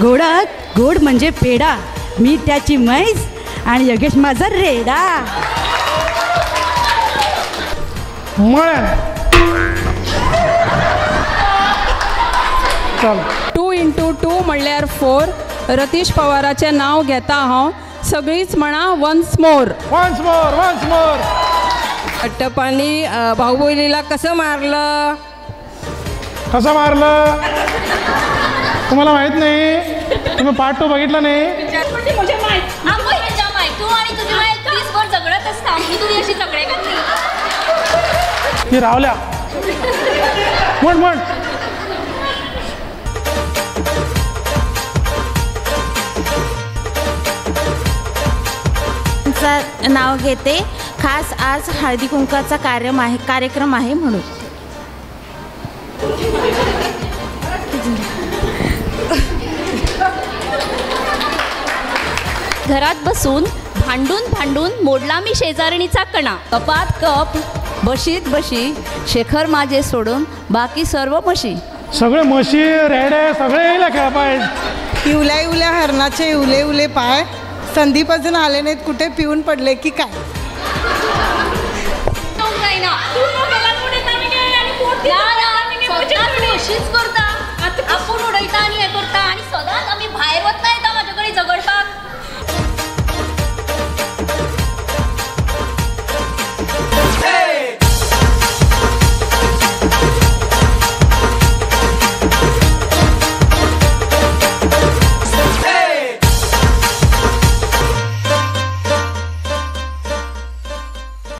गोडात गोड म्हणजे पेढा, मी त्याची म्हैस आणि योगेश माझा रेडा. मळण. चल 2 × 2 म्हणल्यार 4. रतीश पवाराचे नाव घेता हांव, सगळीच म्हणा once more. Once more once more. अट्टपानी भाऊबहिणीला कसं मारलं? कसं मारलं तुम्हाला माहित नाही? तुम्ही पार्ट 2 बघितला नाही? ही रावल्या म्हण म्हण. नाव घेते, खास आज हळदी कुंकाचा कार्यक्रम आहे म्हणून. घरात बसून भांडून भांडून मोडला मी शेजारणीचा कणा. कपात कप बशीत बशी शेखर माझे सोडून बाकी सर्व म्हशी. सगळे म्हशी रेडे सगळे येईल खेळापाय. इवल्या इवल्या हरणाचे इवले इवले पाय, संधीपासून आले नाहीत कुठे पिऊन पडले की काय.